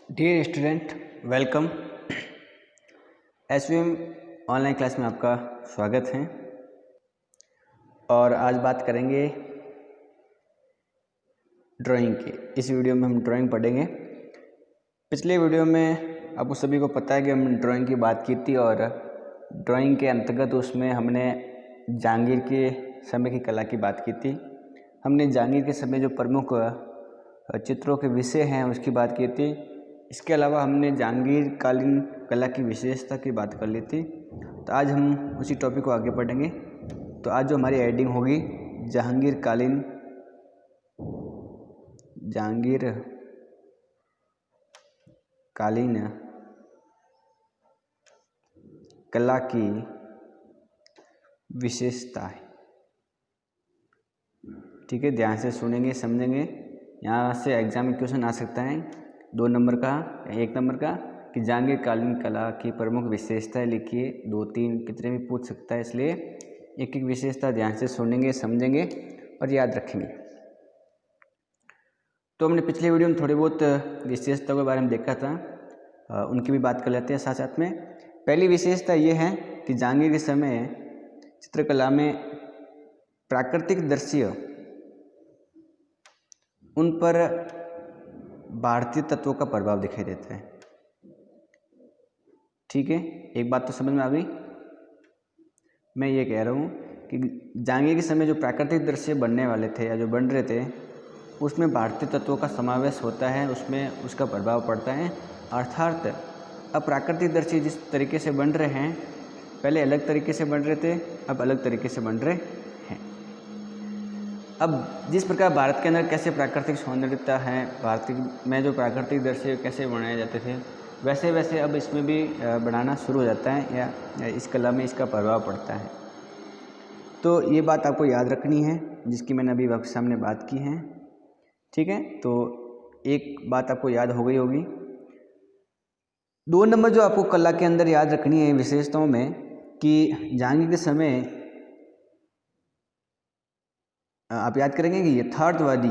Dear student, welcome. SVM online class में आपका स्वागत है। और आज बात करेंगे ड्राइंग की। इस वीडियो में हम ड्राइंग पढ़ेंगे। पिछले वीडियो में आपको सभी को पता है कि हम ड्राइंग की बात की थी और ड्राइंग के अंतर्गत उसमें हमने जहांगीर के समय की कला की बात की थी। हमने जहांगीर के समय जो प्रमुख चित्रों के विषय हैं उसकी बात की थी। इसके अलावा हमने जहांगीर कालीन कला की विशेषता की बात कर ली थी। तो आज हम उसी टॉपिक को आगे पढ़ेंगे। तो आज जो हमारी हेडिंग होगी जहांगीर कालीन कला की विशेषता है। ठीक है, ध्यान से सुनेंगे, समझेंगे। यहाँ से एग्जाम में क्वेश्चन आ सकता है 2 नंबर का, 1 नंबर का कि जहांगीर कालीन कला की प्रमुख विशेषताएं लिखिए। 2, 3 कितने भी पूछ सकता है, इसलिए एक एक विशेषता ध्यान से सुनेंगे, समझेंगे और याद रखेंगे। तो हमने पिछले वीडियो में थोड़ी बहुत विशेषताओं के बारे में देखा था, उनकी भी बात कर लेते हैं साथ साथ में। पहली विशेषता ये है कि जहांगीर के समय चित्रकला में प्राकृतिक दृश्य, उन पर भारतीय तत्वों का प्रभाव दिखाई देता है। ठीक है, एक बात तो समझ में आ गई। मैं ये कह रहा हूँ कि जहांगीर के समय जो प्राकृतिक दृश्य बनने वाले थे या जो बन रहे थे उसमें भारतीय तत्वों का समावेश होता है, उसमें उसका प्रभाव पड़ता है। अर्थात अब प्राकृतिक दृश्य जिस तरीके से बन रहे हैं, पहले अलग तरीके से बन रहे थे, अब अलग तरीके से बन रहे हैं। अब जिस प्रकार भारत के अंदर कैसे प्राकृतिक सौंदर्यता है, भारत में जो प्राकृतिक दृश्य कैसे बनाए जाते थे, वैसे वैसे अब इसमें भी बनाना शुरू हो जाता है या इस कला में इसका प्रभाव पड़ता है। तो ये बात आपको याद रखनी है, जिसकी मैंने अभी आपके सामने बात की है। ठीक है, तो एक बात आपको याद हो गई होगी। 2 नंबर जो आपको कला के अंदर याद रखनी है विशेषताओं में, कि जहांगीर के समय आप याद करेंगे कि यथार्थवादी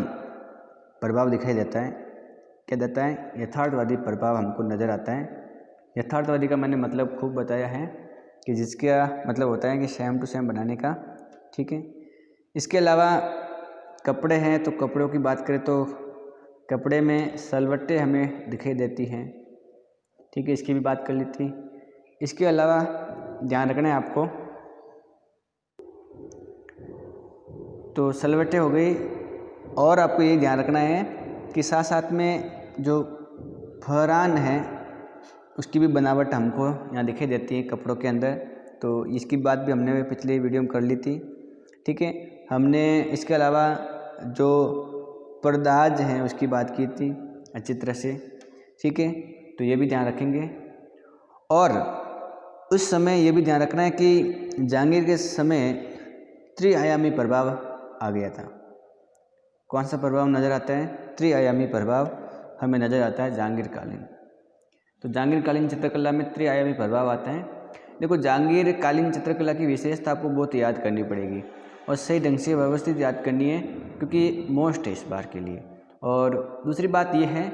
प्रभाव दिखाई देता है। क्या देता है? यथार्थवादी प्रभाव हमको नज़र आता है। यथार्थवादी का मैंने मतलब खूब बताया है कि जिसका मतलब होता है कि सेम टू सेम बनाने का। ठीक है, इसके अलावा कपड़े हैं, तो कपड़ों की बात करें तो कपड़े में सलवटें हमें दिखाई देती हैं। ठीक है, इसकी भी बात कर ली थी। इसके अलावा ध्यान रखना है आपको, तो सलवटें हो गई, और आपको ये ध्यान रखना है कि साथ साथ में जो फहरान है उसकी भी बनावट हमको यहाँ दिखाई देती है कपड़ों के अंदर। तो इसकी बात भी हमने पिछले वीडियो में कर ली थी। ठीक है, हमने इसके अलावा जो पर्दाज हैं उसकी बात की थी अच्छी तरह से। ठीक है, तो ये भी ध्यान रखेंगे। और उस समय ये भी ध्यान रखना है कि जहांगीर के समय त्रिआयामी प्रभाव आ गया था। कौन सा प्रभाव नज़र आता है? त्रिआयामी प्रभाव हमें नज़र आता है जहांगीर कालीन। तो जहांगीर कालीन चित्रकला में त्रिआयामी प्रभाव आता है। देखो, जहांगीर कालीन चित्रकला की विशेषता आपको बहुत याद करनी पड़ेगी और सही ढंग से व्यवस्थित याद करनी है, क्योंकि मोस्ट है इस बार के लिए। और दूसरी बात यह है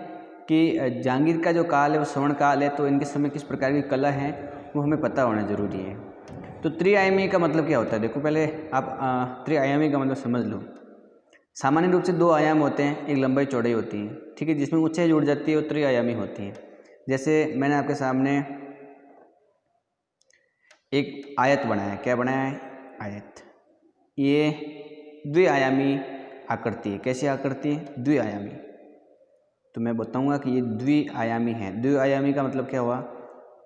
कि जहांगीर का जो काल है वो स्वर्ण काल है, तो इनके समय किस प्रकार की कला है वो हमें पता होना ज़रूरी है। तो त्रिआयामी का मतलब क्या होता है? देखो, पहले आप त्रिआयामी का मतलब समझ लो। सामान्य रूप से 2 आयाम होते हैं, एक लंबाई चौड़ाई होती है। ठीक है, जिसमें ऊंचाई जुड़ जाती है वो त्रिआयामी होती है। जैसे मैंने आपके सामने एक आयत बनाया। क्या बनाया है? आयत। ये द्विआयामी आकृति है। कैसी आकृति है? द्विआयामी। तो मैं बताऊंगा कि ये द्विआयामी है। द्विआयामी का मतलब क्या हुआ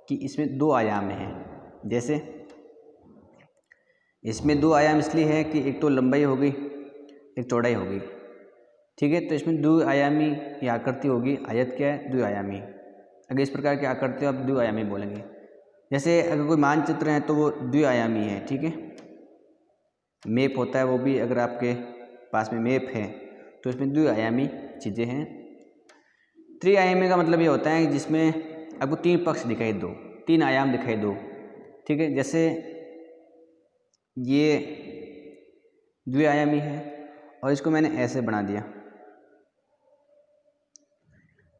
कि इसमें 2 आयाम हैं। जैसे इसमें 2 आयाम इसलिए है कि एक तो लंबाई हो गई, एक चौड़ाई हो गई। ठीक है, तो इसमें द्विआयामी ये आकृति होगी। आयत क्या है? द्विआयामी। अगर इस प्रकार की आकृति आप द्विआयामी बोलेंगे। जैसे अगर कोई मानचित्र है तो वो द्विआयामी है। ठीक है, मैप होता है वो भी, अगर आपके पास में मैप है तो इसमें द्विआयामी चीज़ें हैं। त्रिआयामी का मतलब ये होता है कि जिसमें आपको 3 पक्ष दिखाई दो, 3 आयाम दिखाई दो। ठीक है, जैसे ये द्विआयामी है और इसको मैंने ऐसे बना दिया,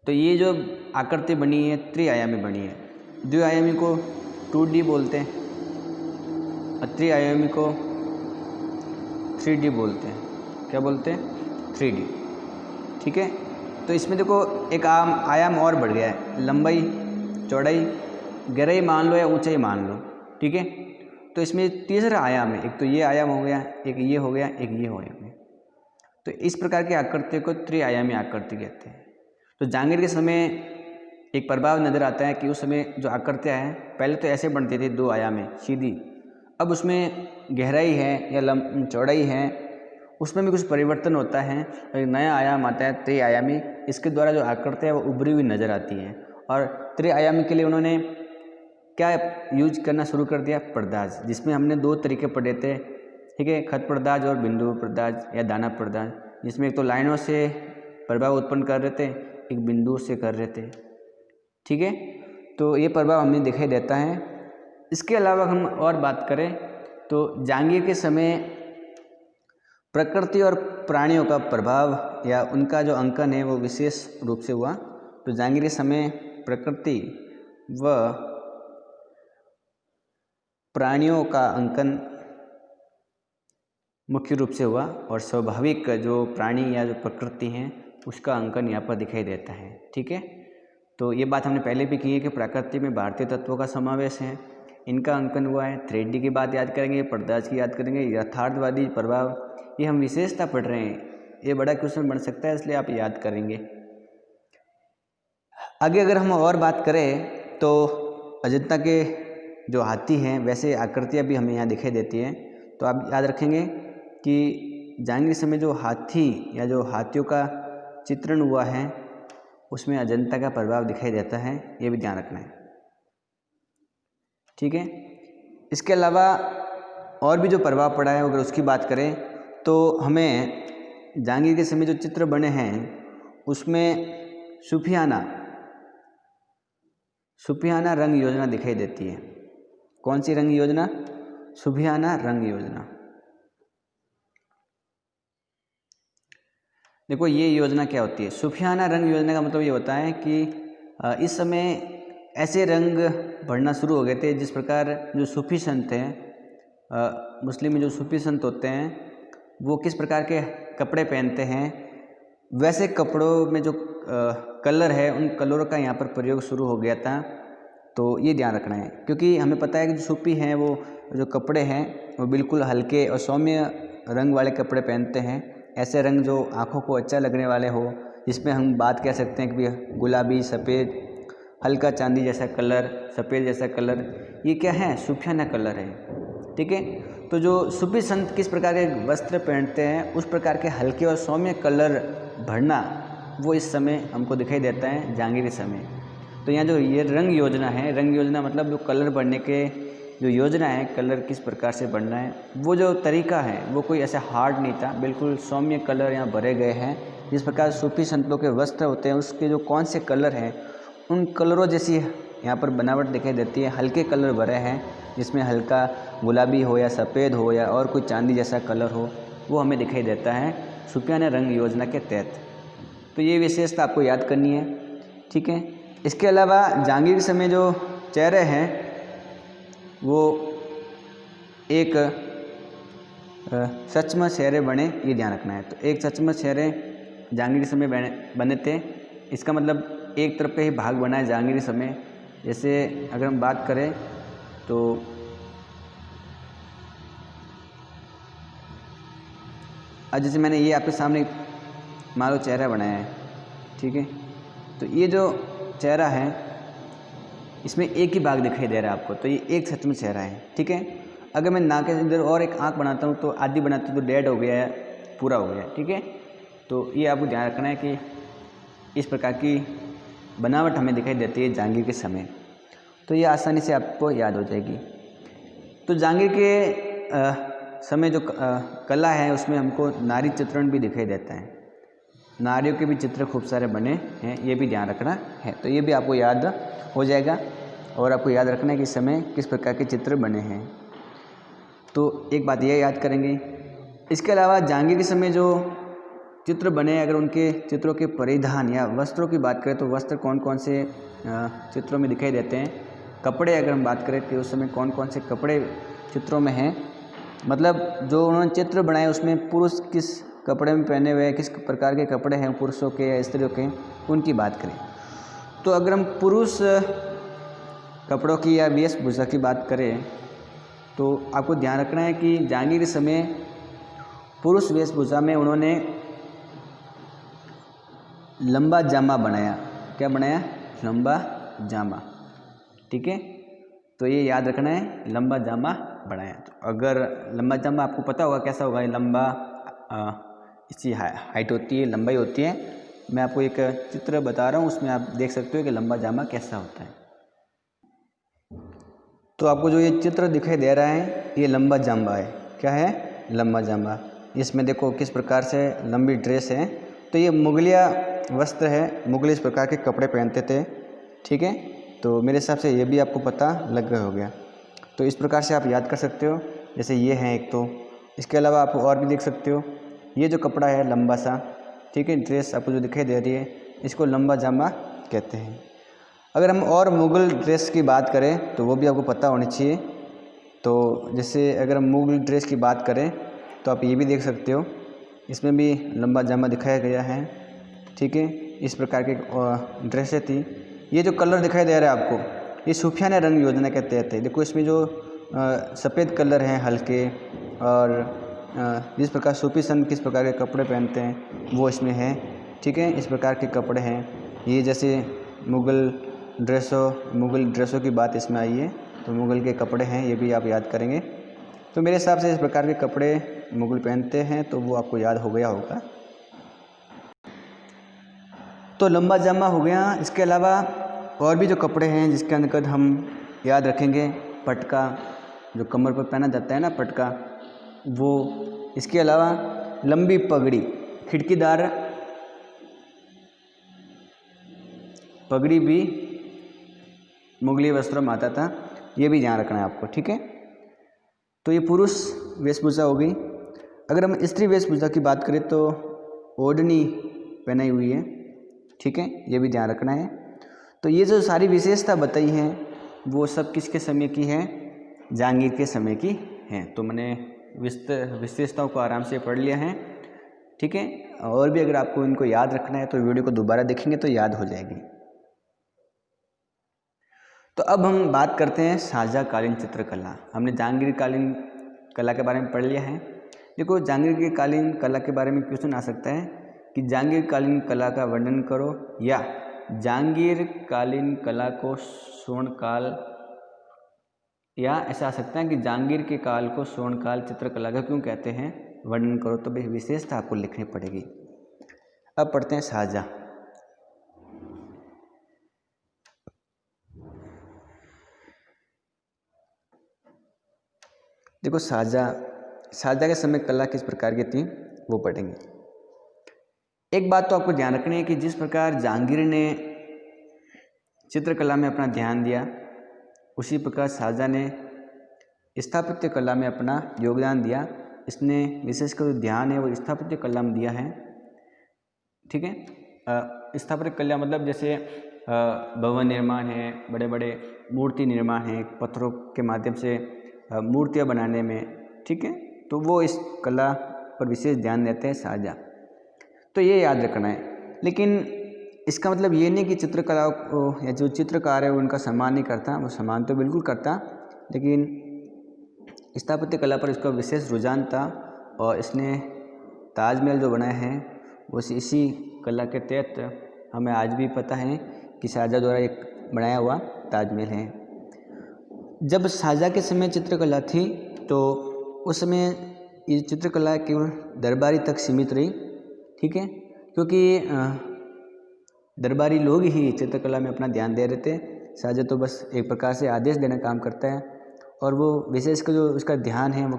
तो ये जो आकृति बनी है त्रिआयामी बनी है। द्विआयामी को 2D बोलते हैं और त्रिआयामी को 3D बोलते हैं। क्या बोलते हैं? 3D। ठीक है, तो इसमें देखो एक आयाम और बढ़ गया है, लंबाई, चौड़ाई, गहराई मान लो या ऊंचाई मान लो। ठीक है, तो इसमें तीसरा आयाम है, एक तो ये आयाम हो गया, एक ये हो गया, एक ये हो गया। तो इस प्रकार की आकृति को त्रिआयामी आकृति कहते हैं। तो जहांगीर के समय एक प्रभाव नज़र आता है कि उस समय जो आकृतियाँ हैं पहले तो ऐसे बनती थी 2 आयामी सीधी, अब उसमें गहराई है या चौड़ाई है, उसमें भी कुछ परिवर्तन होता है। एक नया आयाम आता है त्रिआयामी, इसके द्वारा जो आकृतियाँ वो उभरी हुई नज़र आती हैं। और त्रिआयामी के लिए उन्होंने क्या यूज करना शुरू कर दिया? पर्दाज, जिसमें हमने 2 तरीके पढ़े थे। ठीक है, खत पर्दाज और बिंदु पर्दाज या दाना पर्दाज, जिसमें एक तो लाइनों से प्रभाव उत्पन्न कर रहे थे, एक बिंदु से कर रहे थे। ठीक है, तो ये प्रभाव हमें दिखाई देता है। इसके अलावा हम और बात करें तो जहांगीर के समय प्रकृति और प्राणियों का प्रभाव या उनका जो अंकन है वो विशेष रूप से हुआ। तो जहांगीर के समय प्रकृति व प्राणियों का अंकन मुख्य रूप से हुआ और स्वाभाविक जो प्राणी या जो प्रकृति हैं उसका अंकन यहाँ पर दिखाई देता है। ठीक है, तो ये बात हमने पहले भी की है कि प्रकृति में भारतीय तत्वों का समावेश है, इनका अंकन हुआ है। 3D की बात याद करेंगे, पर्दाज की याद करेंगे, यथार्थवादी प्रभाव, ये हम विशेषता पढ़ रहे हैं। ये बड़ा क्वेश्चन बन सकता है, इसलिए आप याद करेंगे। आगे अगर हम और बात करें तो अजंता के जो हाथी हैं वैसे आकृतियाँ भी हमें यहाँ दिखाई देती हैं। तो आप याद रखेंगे कि जहांगीर समय जो हाथी या जो हाथियों का चित्रण हुआ है उसमें अजंता का प्रभाव दिखाई देता है, ये भी ध्यान रखना है। ठीक है, इसके अलावा और भी जो प्रभाव पड़ा है अगर उसकी बात करें तो हमें जहांगीर के समय जो चित्र बने हैं उसमें सूफियाना रंग योजना दिखाई देती है। कौन सी रंग योजना? सूफियाना रंग योजना। देखो ये योजना क्या होती है? सूफियाना रंग योजना का मतलब ये होता है कि इस समय ऐसे रंग भरना शुरू हो गए थे जिस प्रकार जो सूफी संत हैं, मुस्लिम में जो सूफी संत होते हैं वो किस प्रकार के कपड़े पहनते हैं, वैसे कपड़ों में जो कलर है उन कलरों का यहाँ पर प्रयोग शुरू हो गया था। तो ये ध्यान रखना है, क्योंकि हमें पता है कि जो सूफी हैं वो जो कपड़े हैं वो बिल्कुल हल्के और सौम्य रंग वाले कपड़े पहनते हैं। ऐसे रंग जो आँखों को अच्छा लगने वाले हो, जिसमें हम बात कह सकते हैं कि गुलाबी, सफ़ेद, हल्का चांदी जैसा कलर, सफ़ेद जैसा कलर, ये क्या है? सूफियाना कलर है। ठीक है, तो जो सूफी संत किस प्रकार के वस्त्र पहनते हैं उस प्रकार के हल्के और सौम्य कलर भरना वो इस समय हमको दिखाई देता है जहांगीर के समय। तो यहाँ जो ये रंग योजना है, रंग योजना मतलब जो कलर भरने के जो योजना है, कलर किस प्रकार से बनना है, वो जो तरीका है वो कोई ऐसा हार्ड नहीं था, बिल्कुल सौम्य कलर यहाँ भरे गए हैं। जिस प्रकार सूफी संतों के वस्त्र होते हैं उसके जो कौन से कलर हैं उन कलरों जैसी यहाँ पर बनावट दिखाई देती है। हल्के कलर भरे हैं जिसमें हल्का गुलाबी हो या सफ़ेद हो या और कोई चांदी जैसा कलर हो, वो हमें दिखाई देता है सूफियाना रंग योजना के तहत। तो ये विशेषता आपको याद करनी है। ठीक है, इसके अलावा जहांगीर के समय जो चेहरे हैं वो एक सचमुच चेहरे बने, ये ध्यान रखना है। तो एक सचमुच चेहरे जहांगीर के समय बने थे, इसका मतलब एक तरफ का ही भाग बना है जहांगीर के समय। जैसे अगर हम बात करें तो आज जैसे मैंने ये आपके सामने मान लो चेहरा बनाया है, ठीक है, तो ये जो चेहरा है इसमें एक ही भाग दिखाई दे रहा है आपको, तो ये एक सचमुच चेहरा है। ठीक है, अगर मैं नाक के अंदर और एक आँख बनाता हूँ तो आधी बनाता हूँ तो डेड हो गया है, पूरा हो गया। ठीक है, तो ये आपको ध्यान रखना है कि इस प्रकार की बनावट हमें दिखाई देती है जहांगीर के समय। तो ये आसानी से आपको याद हो जाएगी। तो जहांगीर के समय जो कला है उसमें हमको नारी चित्रण भी दिखाई देता है, नारियों के भी चित्र खूब सारे बने हैं, ये भी ध्यान रखना है। तो ये भी आपको याद हो जाएगा और आपको याद रखना है कि इस समय किस प्रकार के चित्र बने हैं। तो एक बात यह याद करेंगे। इसके अलावा जहांगीर के समय जो चित्र बने, अगर उनके चित्रों के परिधान या वस्त्रों की बात करें तो वस्त्र कौन कौन से चित्रों में दिखाई देते हैं। कपड़े अगर हम बात करें कि उस समय कौन कौन से कपड़े चित्रों में हैं, मतलब जो उन्होंने चित्र बनाए उसमें पुरुष किस कपड़े में पहने हुए हैं, किस प्रकार के कपड़े हैं पुरुषों के या स्त्रियों के, उनकी बात करें तो अगर हम पुरुष कपड़ों की या वेशभूषा की बात करें तो आपको ध्यान रखना है कि जहांगीर के समय पुरुष वेशभूषा में उन्होंने लंबा जामा बनाया। क्या बनाया? लंबा जामा। ठीक है, तो ये याद रखना है, लंबा जामा बनाया। तो अगर लंबा जामा आपको पता होगा कैसा होगा, लंबा इसकी हाइट होती है, लंबाई होती है। मैं आपको एक चित्र बता रहा हूँ, उसमें आप देख सकते हो कि लंबा जामा कैसा होता है। तो आपको जो ये चित्र दिखाई दे रहा है ये लंबा जामा है। क्या है? लंबा जामा। इसमें देखो किस प्रकार से लंबी ड्रेस है। तो ये मुगलिया वस्त्र है, मुगल इस प्रकार के कपड़े पहनते थे। ठीक है, तो मेरे हिसाब से ये भी आपको पता लग गया हो गया। तो इस प्रकार से आप याद कर सकते हो। जैसे ये हैं एक, तो इसके अलावा आप और भी देख सकते हो। ये जो कपड़ा है लंबा सा, ठीक है, ड्रेस आपको जो दिखाई दे रही है, इसको लंबा जामा कहते हैं। अगर हम और मुग़ल ड्रेस की बात करें तो वो भी आपको पता होनी चाहिए। तो जैसे अगर हम मुग़ल ड्रेस की बात करें तो आप ये भी देख सकते हो, इसमें भी लंबा जामा दिखाया गया है। ठीक है, इस प्रकार की ड्रेसें थी। ये जो कलर दिखाई दे रहा है आपको, ये सूफियाना रंग योजना के तहत है। देखो इसमें जो सफ़ेद कलर हैं हल्के, और जिस प्रकार सूफी संत किस प्रकार के कपड़े पहनते हैं वो इसमें है। ठीक है, इस प्रकार के कपड़े हैं। ये जैसे मुग़ल ड्रेसों की बात इसमें आई है, तो मुग़ल के कपड़े हैं, ये भी आप याद करेंगे। तो मेरे हिसाब से इस प्रकार के कपड़े मुग़ल पहनते हैं, तो वो आपको याद हो गया होगा। तो लंबा जामा हो गया। इसके अलावा और भी जो कपड़े हैं जिसके अंतर्गत हम याद रखेंगे, पटका, जो कमर पर पहना जाता है ना पटका, वो। इसके अलावा लंबी पगड़ी, खिड़कीदार पगड़ी भी मुगली वस्त्रों में आता था, ये भी ध्यान रखना है आपको। ठीक है, तो ये पुरुष वेशभूषा हो गई। अगर हम स्त्री वेशभूषा की बात करें तो ओढ़नी पहनाई हुई है। ठीक है, ये भी ध्यान रखना है। तो ये जो सारी विशेषता बताई हैं वो सब किसके समय की हैं? जहांगीर के समय की हैं। तो मैंने विशेषताओं को आराम से पढ़ लिया है। ठीक है, और भी अगर आपको इनको याद रखना है तो वीडियो को दोबारा देखेंगे तो याद हो जाएगी। तो अब हम बात करते हैं शाहजहाँकालीन चित्रकला। हमने जहांगीर कालीन कला के बारे में पढ़ लिया है। देखो, जहांगीर की कालीन कला के बारे में क्वेश्चन आ सकता है कि जहांगीर कालीन कला का वर्णन करो, या जहांगीर कालीन कला को स्वर्णकाल, या ऐसा आ सकता है कि जहांगीर के काल को स्वर्णकाल चित्रकला का क्यों कहते हैं, वर्णन करो। तो भाई विशेषता आपको लिखनी पड़ेगी। अब पढ़ते हैं शाहजहाँ। देखो, शाहजहाँ के समय कला किस प्रकार की थी वो पढ़ेंगे। एक बात तो आपको ध्यान रखनी है कि जिस प्रकार जहांगीर ने चित्रकला में अपना ध्यान दिया, उसी प्रकार शाहजहाँ ने स्थापत्य कला में अपना योगदान दिया। इसने विशेषकर जो ध्यान है वो स्थापत्य कला में दिया है। ठीक है, स्थापत्य कला मतलब जैसे भवन निर्माण है, बड़े बड़े मूर्ति निर्माण है, पत्थरों के माध्यम से मूर्तियाँ बनाने में। ठीक है, तो वो इस कला पर विशेष ध्यान देते हैं शाहजहाँ। तो ये याद रखना है। लेकिन इसका मतलब ये नहीं कि चित्रकला को या जो चित्रकार है वो उनका सम्मान नहीं करता, वो सम्मान तो बिल्कुल करता, लेकिन स्थापत्य कला पर इसका विशेष रुझान था। और इसने ताजमहल जो बनाया है वो इसी कला के तहत हमें आज भी पता है कि शाहजहाँ द्वारा एक बनाया हुआ ताजमहल है। जब शाहजहाँ के समय चित्रकला थी तो उस समय ये चित्रकला केवल दरबारी तक सीमित रही। ठीक है, क्योंकि दरबारी लोग ही चित्रकला में अपना ध्यान दे रहे थे। शाहजहाँ तो बस एक प्रकार से आदेश देने का काम करता है, और वो विशेषकर जो उसका ध्यान है वो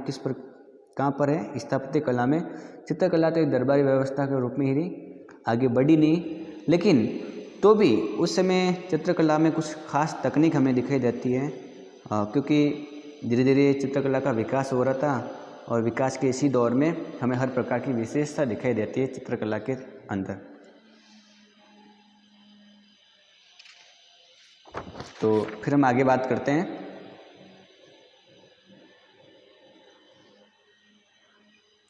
कहाँ पर है? स्थापत्य कला में। चित्रकला तो एक दरबारी व्यवस्था के रूप में ही रही, आगे बढ़ी नहीं। लेकिन तो भी उस समय चित्रकला में कुछ खास तकनीक हमें दिखाई देती है, क्योंकि धीरे धीरे चित्रकला का विकास हो रहा था। और विकास के इसी दौर में हमें हर प्रकार की विशेषता दिखाई देती है चित्रकला के अंदर। तो फिर हम आगे बात करते हैं।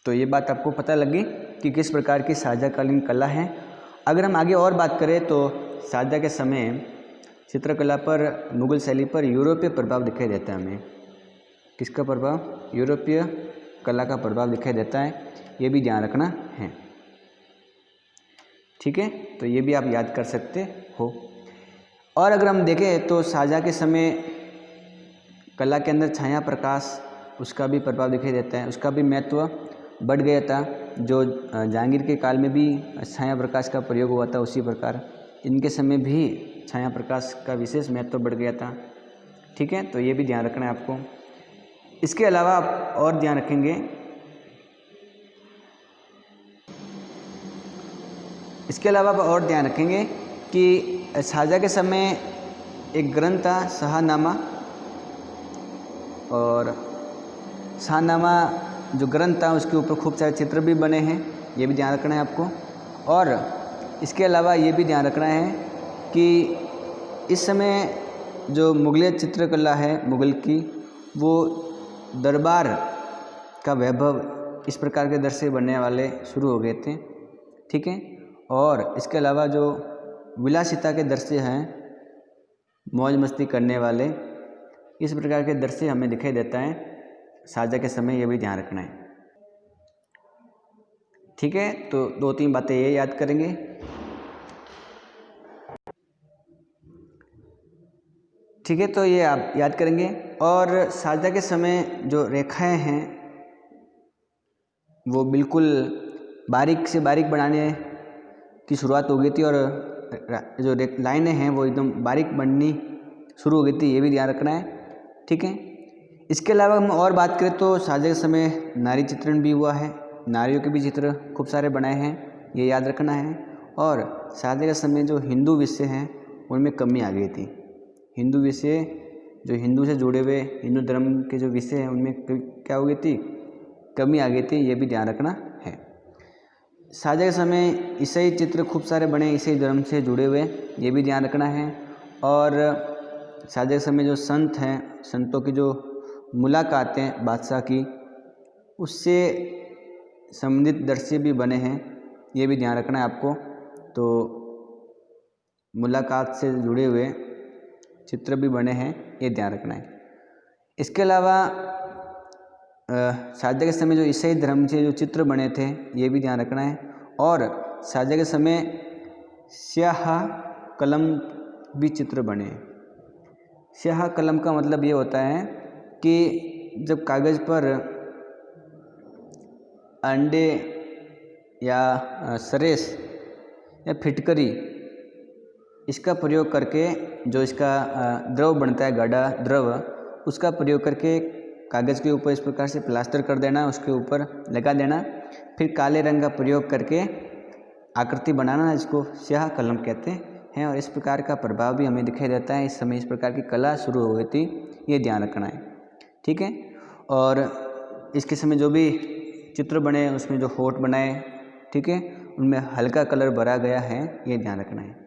तो ये बात आपको पता लगी कि किस प्रकार की शाहजहाँकालीन कला है। अगर हम आगे और बात करें तो शाहजहाँ के समय चित्रकला पर, मुगल शैली पर यूरोपीय प्रभाव दिखाई देता है हमें। किसका प्रभाव? यूरोपीय कला का प्रभाव दिखाई देता है, ये भी ध्यान रखना है। ठीक है, तो ये भी आप याद कर सकते हो। और अगर हम देखें तो शाहजहाँ के समय कला के अंदर छाया प्रकाश, उसका भी प्रभाव दिखाई देता है, उसका भी महत्व बढ़ गया था। जो जहांगीर के काल में भी छाया प्रकाश का प्रयोग हुआ था, उसी प्रकार इनके समय भी छाया प्रकाश का विशेष महत्व बढ़ गया था। ठीक है, तो ये भी ध्यान रखना है आपको। इसके अलावा आप और ध्यान रखेंगे, कि शाहजहाँ के समय एक ग्रंथ था शाहनामा, और शाहनामा जो ग्रंथ था उसके ऊपर खूब सारे चित्र भी बने हैं, ये भी ध्यान रखना है आपको। और इसके अलावा ये भी ध्यान रखना है कि इस समय जो मुगलिया चित्रकला है मुग़ल की, वो दरबार का वैभव, इस प्रकार के दृश्य बनने वाले शुरू हो गए थे। ठीक है, और इसके अलावा जो विलासिता के दृश्य हैं, मौज मस्ती करने वाले, इस प्रकार के दृश्य हमें दिखाई देता है शाहजहाँ के समय, ये भी ध्यान रखना है। ठीक है, तो 2-3 बातें ये याद करेंगे। ठीक है, तो ये आप याद करेंगे। और शाहजहाँ के समय जो रेखाएं हैं वो बिल्कुल बारीक से बारीक बनाने की शुरुआत हो गई थी, और जो लाइनें हैं वो एकदम बारीक बननी शुरू हो गई थी, ये भी ध्यान रखना है। ठीक है, इसके अलावा हम और बात करें तो शाहजहाँ के समय नारी चित्रण भी हुआ है, नारियों के भी चित्र खूब सारे बनाए हैं, ये याद रखना है। और शाहजहाँ के समय जो हिंदू विषय हैं उनमें कमी आ गई थी। हिंदू विषय, जो हिंदू से जुड़े हुए हिंदू धर्म के जो विषय हैं उनमें क्या हो गई थी? कमी आ गई थी, ये भी ध्यान रखना है। शाहजहाँ के समय ईसाई चित्र खूब सारे बने, ईसाई धर्म से जुड़े हुए, ये भी ध्यान रखना है। और शाहजहाँ के समय जो संत हैं, संतों की जो मुलाकातें बादशाह की, उससे संबंधित दृश्य भी बने हैं, ये भी ध्यान रखना है आपको। तो मुलाकात से जुड़े हुए चित्र भी बने हैं, ये ध्यान रखना है। इसके अलावा शाहजहाँ के समय जो ईसाई धर्म से जो चित्र बने थे, ये भी ध्यान रखना है। और शाहजहाँ के समय स्याह कलम भी चित्र बने। स्याह कलम का मतलब ये होता है कि जब कागज़ पर अंडे या सरेस या फिटकरी, इसका प्रयोग करके जो इसका द्रव बनता है, गाढ़ा द्रव, उसका प्रयोग करके कागज़ के ऊपर इस प्रकार से प्लास्टर कर देना, उसके ऊपर लगा देना, फिर काले रंग का प्रयोग करके आकृति बनाना, इसको स्याह कलम कहते हैं। और इस प्रकार का प्रभाव भी हमें दिखाई देता है। इस समय इस प्रकार की कला शुरू हो गई थी, ये ध्यान रखना है। ठीक है, और इसके समय जो भी चित्र बने उसमें जो होठ बनाए, ठीक है, उनमें हल्का कलर भरा गया है, ये ध्यान रखना है।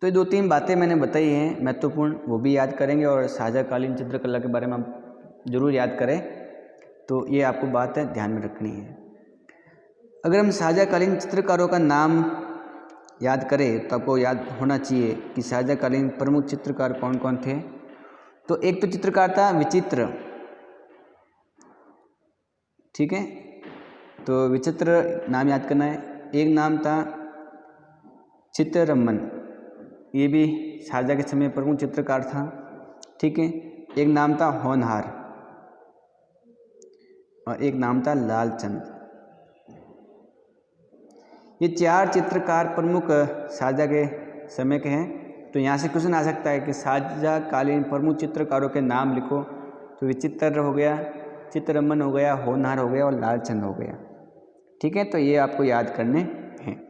तो ये 2-3 बातें मैंने बताई हैं महत्वपूर्ण, वो भी याद करेंगे। और शाहजहाँकालीन चित्रकला के बारे में हम जरूर याद करें, तो ये आपको बात है ध्यान में रखनी है। अगर हम शाहजहाँकालीन चित्रकारों का नाम याद करें तो आपको याद होना चाहिए कि शाहजहाँकालीन प्रमुख चित्रकार कौन कौन थे। तो एक तो चित्रकार था विचित्र, ठीक है, तो विचित्र नाम याद करना है। एक नाम था चित्ररमन, ये भी शाहजहाँ के समय प्रमुख चित्रकार था। ठीक है, एक नाम था होनहार और एक नाम था लालचंद। ये 4 चित्रकार प्रमुख शाहजहाँ के समय के हैं। तो यहाँ से क्वेश्चन आ सकता है कि शाहजहाँकालीन प्रमुख चित्रकारों के नाम लिखो, तो विचित्र हो गया, चित्ररमन हो गया, होनहार हो गया और लालचंद हो गया। ठीक है, तो ये आपको याद करने हैं।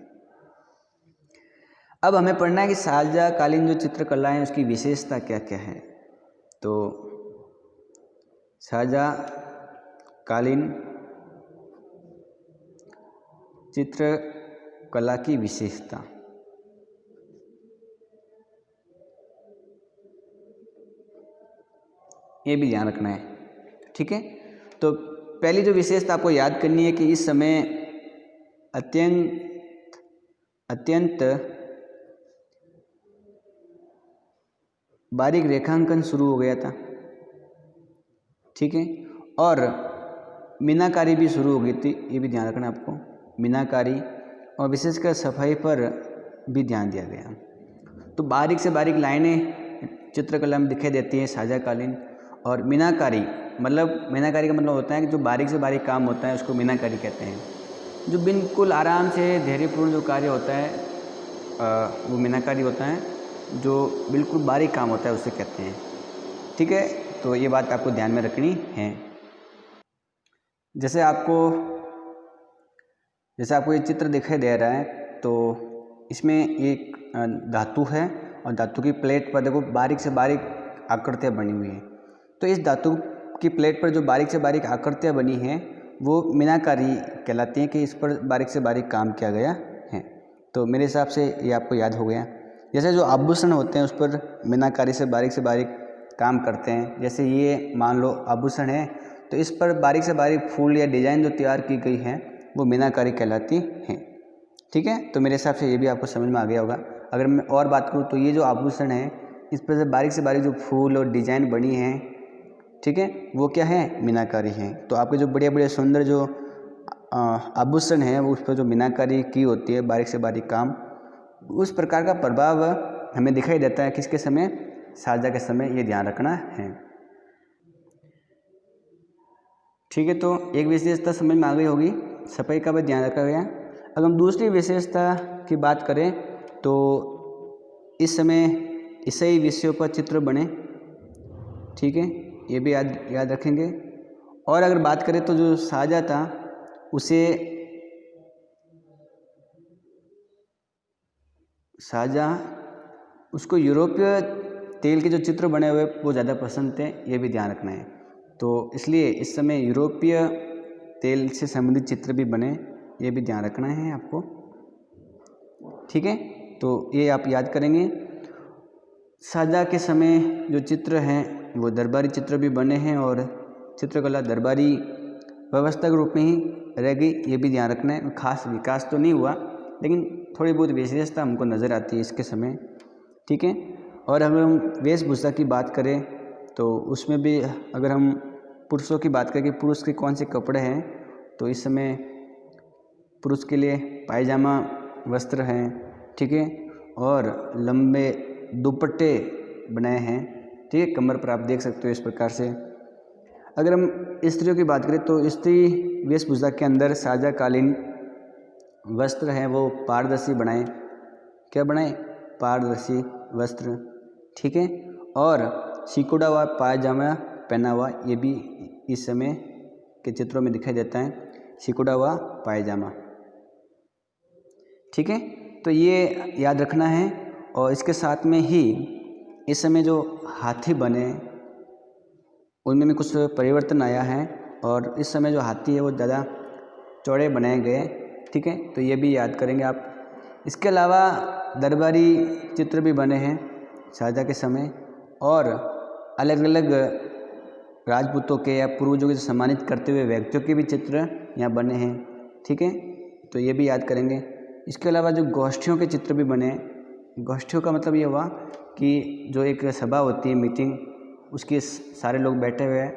अब हमें पढ़ना है कि शाहजहाँकालीन जो चित्रकला है उसकी विशेषता क्या क्या है। तो शाहजहाँ कालीन चित्रकला की विशेषता। ये भी ध्यान रखना है, ठीक है। तो पहली जो विशेषता आपको याद करनी है कि इस समय अत्यंत बारीक रेखांकन शुरू हो गया था, ठीक है, और मीनाकारी भी शुरू हो गई थी, ये भी ध्यान रखना आपको, मीनाकारी, और विशेषकर सफाई पर भी ध्यान दिया गया। तो बारीक से बारीक लाइनें चित्रकला में दिखाई देती हैं साझाकालीन, और मीनाकारी का मतलब होता है कि जो बारीक से बारीक काम होता है उसको मीनाकारी कहते हैं। जो बिल्कुल आराम से धैर्यपूर्ण जो कार्य होता है वो मीनाकारी होता है, जो बिल्कुल बारीक काम होता है उसे कहते हैं, ठीक है। तो ये बात आपको ध्यान में रखनी है। जैसे आपको ये चित्र दिखाई दे रहा है, तो इसमें एक धातु है और धातु की प्लेट पर देखो बारीक से बारीक आकृतियाँ बनी हुई हैं। तो इस धातु की प्लेट पर जो बारीक से बारीक आकृतियाँ बनी हैं वो मीनाकारी कहलाती हैं कि इस पर बारीक से बारीक काम किया गया है। तो मेरे हिसाब से ये आपको याद हो गया। जैसे जो आभूषण होते हैं उस पर मीनाकारी से बारीक काम करते हैं। जैसे ये मान लो आभूषण है, तो इस पर बारीक से बारीक फूल या डिजाइन जो तैयार की गई है वो मीनाकारी कहलाती हैं, ठीक है। तो मेरे हिसाब से ये भी आपको समझ में आ गया होगा। अगर मैं और बात करूँ तो ये जो आभूषण है इस पर से बारीक जो फूल और डिजाइन बनी है, ठीक है, वो क्या है, मीनाकारी है। तो आपके जो बढ़िया सुंदर जो आभूषण है वो उस पर जो मीनाकारी की होती है, बारीक से बारीक काम, उस प्रकार का प्रभाव हमें दिखाई देता है किसके समय, साजा के समय। ये ध्यान रखना है, ठीक है। तो एक विशेषता समझ में आ गई होगी, सफाई का भी ध्यान रखा गया। अगर हम दूसरी विशेषता की बात करें तो इस समय ईसाई विषयों पर चित्र बने, ठीक है, ये भी याद रखेंगे। और अगर बात करें तो जो साजा था उसे उसको यूरोपीय तेल के जो चित्र बने हुए वो ज़्यादा पसंद थे, ये भी ध्यान रखना है। तो इसलिए इस समय यूरोपीय तेल से संबंधित चित्र भी बने, ये भी ध्यान रखना है आपको, ठीक है। तो ये आप याद करेंगे। साजा के समय जो चित्र हैं वो दरबारी चित्र भी बने हैं और चित्रकला दरबारी व्यवस्था के रूप में ही रह गई, ये भी ध्यान रखना है। खास विकास तो नहीं हुआ लेकिन थोड़ी बहुत विशेषता हमको नज़र आती है इसके समय, ठीक है। और अगर हम वेशभूषा की बात करें तो उसमें भी अगर हम पुरुषों की बात करें कि पुरुष के कौन से कपड़े हैं, तो इस समय पुरुष के लिए पायजामा वस्त्र हैं, ठीक है, और लंबे दुपट्टे बनाए हैं, ठीक है, कमर पर आप देख सकते हो इस प्रकार से। अगर हम स्त्रियों की बात करें तो स्त्री वेशभूषा के अंदर साझाकालीन वस्त्र हैं वो पारदर्शी बनाएं, क्या बनाएं, पारदर्शी वस्त्र, ठीक है, और सिकुड़ा हुआ पायजामा पहना हुआ, ये भी इस समय के चित्रों में दिखाई देता है, सिकुड़ा हुआ पायजामा, ठीक है। तो ये याद रखना है। और इसके साथ में ही इस समय जो हाथी बने उनमें भी कुछ परिवर्तन आया है और इस समय जो हाथी है वो ज़्यादा चौड़े बनाए गए, ठीक है, तो ये भी याद करेंगे आप। इसके अलावा दरबारी चित्र भी बने हैं शाहजहाँ के समय और अलग अलग राजपूतों के या पूर्वजों के सम्मानित करते हुए व्यक्तियों के भी चित्र यहाँ बने हैं, ठीक है, तो ये भी याद करेंगे। इसके अलावा जो गोष्ठियों के चित्र भी बने, गोष्ठियों का मतलब ये हुआ कि जो एक सभा होती है, मीटिंग, उसके सारे लोग बैठे हुए हैं,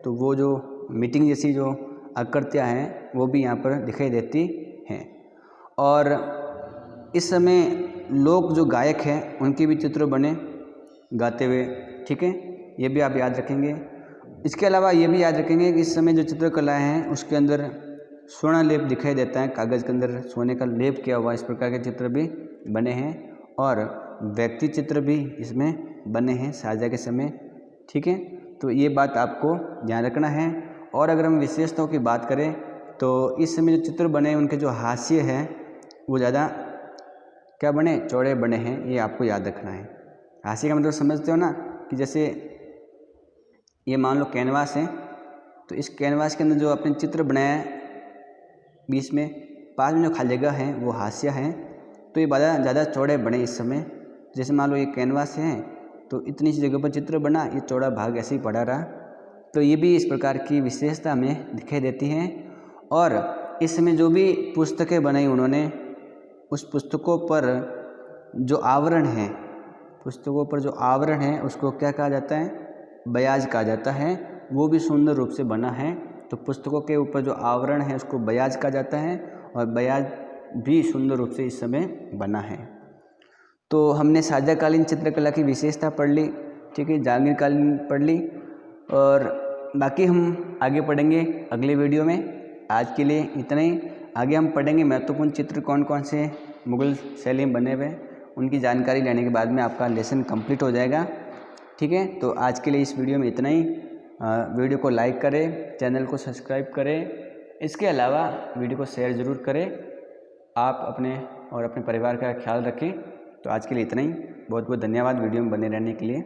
तो वो जो मीटिंग जैसी जो आकृतियाँ हैं वो भी यहाँ पर दिखाई देती हैं। और इस समय लोग जो गायक हैं उनके भी चित्र बने गाते हुए, ठीक है, ये भी आप याद रखेंगे। इसके अलावा ये भी याद रखेंगे कि इस समय जो चित्रकला है उसके अंदर स्वर्ण लेप दिखाई देता है, कागज़ के अंदर सोने का लेप किया हुआ, इस प्रकार के चित्र भी बने हैं और व्यक्ति चित्र भी इसमें बने हैं शाहजहाँ के समय, ठीक है, तो ये बात आपको ध्यान रखना है। और अगर हम विशेषताओं की बात करें तो इस समय जो चित्र बने उनके जो हाशिए हैं वो ज़्यादा क्या बने, चौड़े बने हैं, ये आपको याद रखना है। हाशिए का मतलब समझते हो ना, कि जैसे ये मान लो कैनवास है तो इस कैनवास के अंदर जो आपने चित्र बनाया है बीच में पास में जो खाली जगह है वो हाशिया है, तो ये ज़्यादा चौड़े बने इस समय। जैसे मान लो ये कैनवास है तो इतनी सी जगह पर चित्र बना, ये चौड़ा भाग ऐसे ही पड़ा रहा। तो ये भी इस प्रकार की विशेषता हमें दिखाई देती है। और इस समय जो भी पुस्तकें बनाई उन्होंने, उस पुस्तकों पर जो आवरण है, पुस्तकों पर जो आवरण है उसको क्या कहा जाता है, बयाज कहा जाता है। वो भी सुंदर रूप से बना है। तो पुस्तकों के ऊपर जो आवरण है उसको बयाज कहा जाता है और बयाज भी सुंदर रूप से इस समय बना है। तो हमने शाजाकालीन चित्रकला की विशेषता पढ़ ली, ठीक है, जहांगीरकालीन पढ़ ली, और बाकी हम आगे पढ़ेंगे अगले वीडियो में। आज के लिए इतना ही। आगे हम पढ़ेंगे महत्वपूर्ण चित्र कौन कौन से मुग़ल शैली में बने हुए, उनकी जानकारी लेने के बाद में आपका लेसन कंप्लीट हो जाएगा, ठीक है। तो आज के लिए इस वीडियो में इतना ही। वीडियो को लाइक करें, चैनल को सब्सक्राइब करें, इसके अलावा वीडियो को शेयर ज़रूर करें। आप अपने और अपने परिवार का ख्याल रखें। तो आज के लिए इतना ही। बहुत बहुत धन्यवाद वीडियो में बने रहने के लिए।